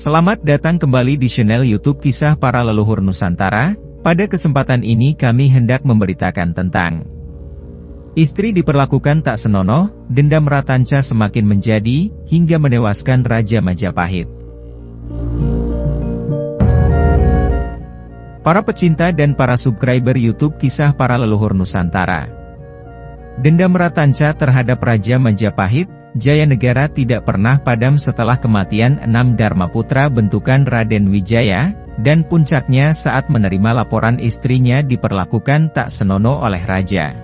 Selamat datang kembali di channel YouTube Kisah Para Leluhur Nusantara. Pada kesempatan ini kami hendak memberitakan tentang istri diperlakukan tak senonoh, dendam Ratanca semakin menjadi, hingga menewaskan Raja Majapahit. Para pecinta dan para subscriber YouTube Kisah Para Leluhur Nusantara. Dendam Ratanca terhadap Raja Majapahit, Jayanegara tidak pernah padam setelah kematian 6 Dharmaputra bentukan Raden Wijaya, dan puncaknya saat menerima laporan istrinya diperlakukan tak senonoh oleh Raja.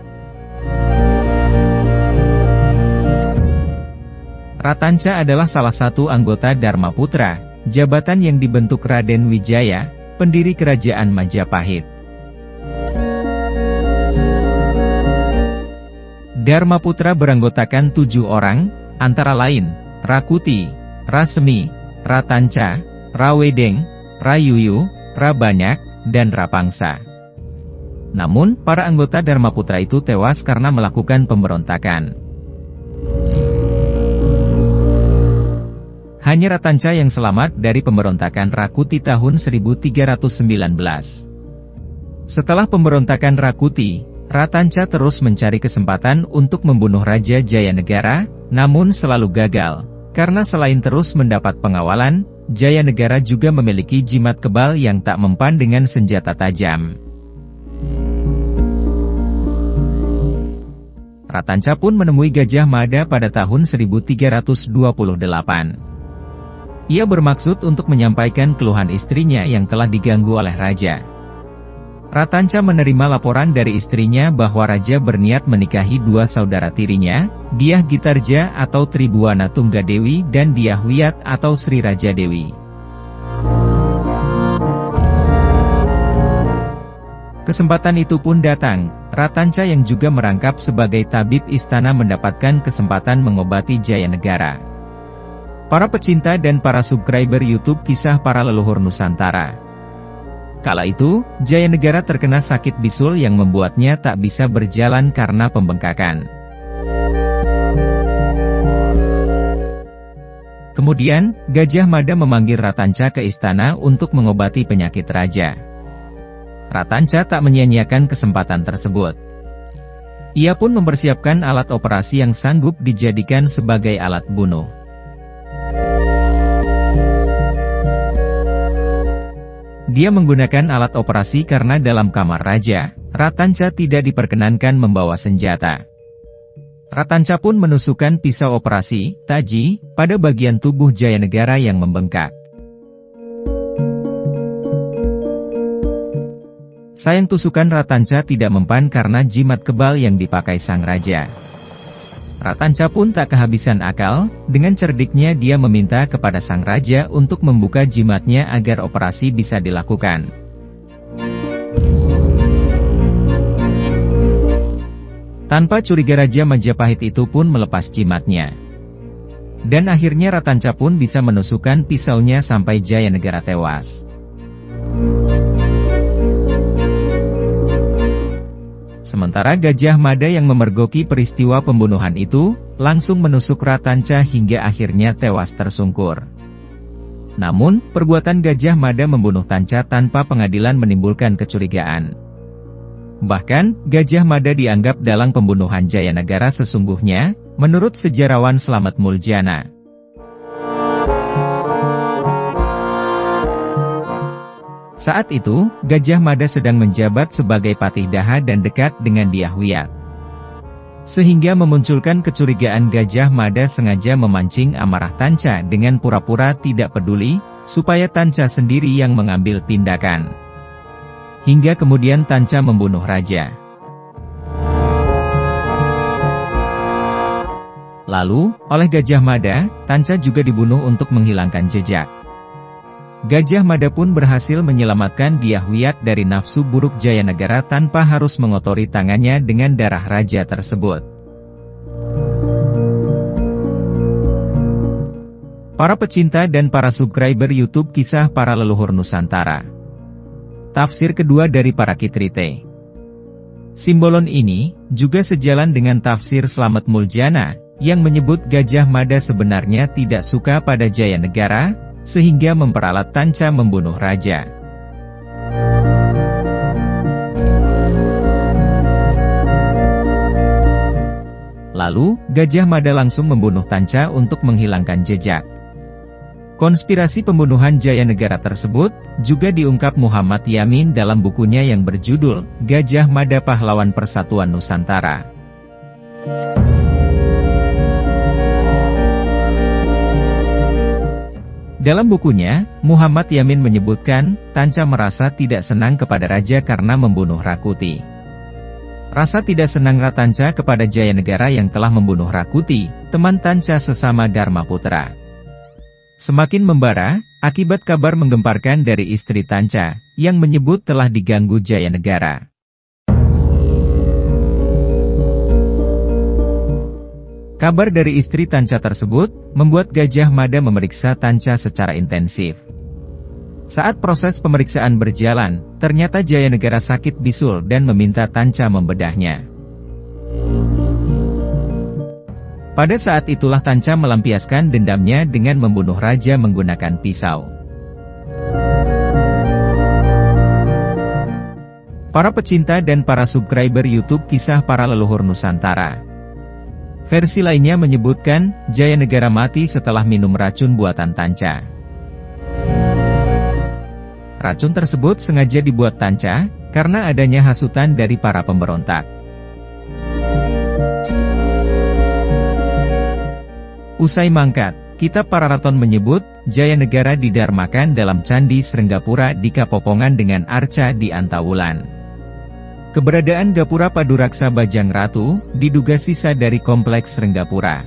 Ratanca adalah salah satu anggota Dharmaputra, jabatan yang dibentuk Raden Wijaya, pendiri Kerajaan Majapahit. Dharmaputra beranggotakan 7 orang, antara lain, Rakuti, Rasemi, Ratanca, Rawedeng, Rayuyu, Rabanyak, dan Rapangsa. Namun, para anggota Dharmaputra itu tewas karena melakukan pemberontakan. Hanya Ratanca yang selamat dari pemberontakan Rakuti tahun 1319. Setelah pemberontakan Rakuti, Ratanca terus mencari kesempatan untuk membunuh Raja Jayanegara, namun selalu gagal. Karena selain terus mendapat pengawalan, Jayanegara juga memiliki jimat kebal yang tak mempan dengan senjata tajam. Ratanca pun menemui Gajah Mada pada tahun 1328. Ia bermaksud untuk menyampaikan keluhan istrinya yang telah diganggu oleh Raja. Ratanca menerima laporan dari istrinya bahwa Raja berniat menikahi 2 saudara tirinya, Dyah Gitarja atau Tribuana Tunggadewi dan Dyah Wiyat atau Sri Raja Dewi. Kesempatan itu pun datang, Ratanca yang juga merangkap sebagai tabib istana mendapatkan kesempatan mengobati Jayanegara. Para pecinta dan para subscriber YouTube Kisah Para Leluhur Nusantara. Kala itu, Jayanegara terkena sakit bisul yang membuatnya tak bisa berjalan karena pembengkakan. Kemudian, Gajah Mada memanggil Ratanca ke istana untuk mengobati penyakit Raja. Ratanca tak menyia-nyiakan kesempatan tersebut. Ia pun mempersiapkan alat operasi yang sanggup dijadikan sebagai alat bunuh. Dia menggunakan alat operasi karena dalam kamar Raja, Ratanca tidak diperkenankan membawa senjata. Ratanca pun menusukkan pisau operasi, taji, pada bagian tubuh Jayanegara yang membengkak. Sayang tusukan Ratanca tidak mempan karena jimat kebal yang dipakai sang Raja. Ratanca pun tak kehabisan akal, dengan cerdiknya dia meminta kepada sang Raja untuk membuka jimatnya agar operasi bisa dilakukan. Tanpa curiga Raja Majapahit itu pun melepas jimatnya. Dan akhirnya Ratanca pun bisa menusukkan pisaunya sampai Jayanegara tewas. Sementara Gajah Mada yang memergoki peristiwa pembunuhan itu, langsung menusuk Ratanca hingga akhirnya tewas tersungkur. Namun, perbuatan Gajah Mada membunuh Tanca tanpa pengadilan menimbulkan kecurigaan. Bahkan, Gajah Mada dianggap dalang pembunuhan Jayanegara sesungguhnya, menurut sejarawan Slamet Muljana. Saat itu, Gajah Mada sedang menjabat sebagai Patih Daha dan dekat dengan Dyah Wiyat. Sehingga memunculkan kecurigaan Gajah Mada sengaja memancing amarah Tanca dengan pura-pura tidak peduli, supaya Tanca sendiri yang mengambil tindakan. Hingga kemudian Tanca membunuh Raja. Lalu, oleh Gajah Mada, Tanca juga dibunuh untuk menghilangkan jejak. Gajah Mada pun berhasil menyelamatkan Dyah Wiyat dari nafsu buruk Jayanegara tanpa harus mengotori tangannya dengan darah Raja tersebut. Para pecinta dan para subscriber YouTube Kisah Para Leluhur Nusantara. Tafsir kedua dari para Kitrite. Simbolon ini juga sejalan dengan tafsir Slamet Muljana, yang menyebut Gajah Mada sebenarnya tidak suka pada Jayanegara, sehingga memperalat Tanca membunuh raja. Lalu, Gajah Mada langsung membunuh Tanca untuk menghilangkan jejak. Konspirasi pembunuhan Jayanegara tersebut juga diungkap Muhammad Yamin dalam bukunya yang berjudul Gajah Mada Pahlawan Persatuan Nusantara. Dalam bukunya, Muhammad Yamin menyebutkan, Tanca merasa tidak senang kepada raja karena membunuh Rakuti. Rasa tidak senang Ratanca kepada Jayanegara yang telah membunuh Rakuti, teman Tanca sesama Dharma Putra, semakin membara, akibat kabar menggemparkan dari istri Tanca, yang menyebut telah diganggu Jayanegara. Kabar dari istri Tanca tersebut, membuat Gajah Mada memeriksa Tanca secara intensif. Saat proses pemeriksaan berjalan, ternyata Jayanegara sakit bisul dan meminta Tanca membedahnya. Pada saat itulah Tanca melampiaskan dendamnya dengan membunuh raja menggunakan pisau. Para pecinta dan para subscriber YouTube Kisah Para Leluhur Nusantara. Versi lainnya menyebutkan, Jayanegara mati setelah minum racun buatan Tanca. Racun tersebut sengaja dibuat Tanca, karena adanya hasutan dari para pemberontak. Usai mangkat, Kitab Pararaton menyebut, Jayanegara didarmakan dalam Candi Srenggapura di Kapopongan dengan arca di Antawulan. Keberadaan Gapura Paduraksa Bajang Ratu, diduga sisa dari kompleks Srenggapura.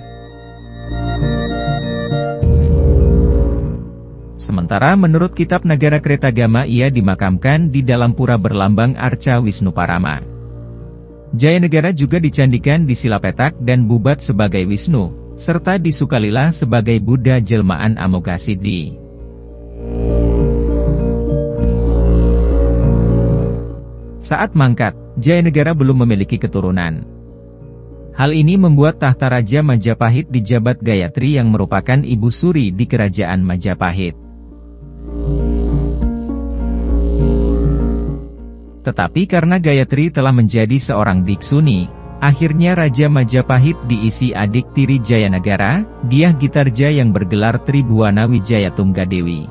Sementara menurut Kitab Nagara Kretagama ia dimakamkan di dalam pura berlambang arca Wisnuparama. Jayanegara juga dicandikan di Silapetak dan Bubat sebagai Wisnu, serta di Sukalila sebagai Buddha jelmaan Amoghasiddhi. Saat mangkat, Jayanegara belum memiliki keturunan. Hal ini membuat tahta Raja Majapahit dijabat Gayatri yang merupakan ibu suri di Kerajaan Majapahit. Tetapi karena Gayatri telah menjadi seorang biksuni, akhirnya Raja Majapahit diisi adik tiri Jayanegara, Dyah Gitarja yang bergelar Tribhuwana Wijaya Tunggadewi.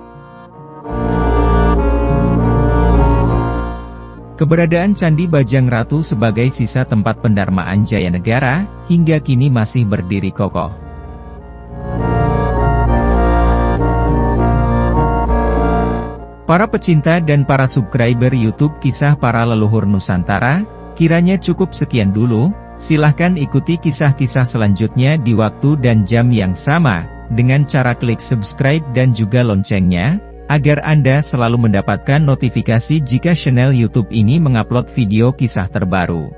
Keberadaan Candi Bajang Ratu sebagai sisa tempat pendarmaan Jayanegara, hingga kini masih berdiri kokoh. Para pecinta dan para subscriber YouTube Kisah Para Leluhur Nusantara, kiranya cukup sekian dulu, silahkan ikuti kisah-kisah selanjutnya di waktu dan jam yang sama, dengan cara klik subscribe dan juga loncengnya, agar Anda selalu mendapatkan notifikasi jika channel YouTube ini mengupload video kisah terbaru.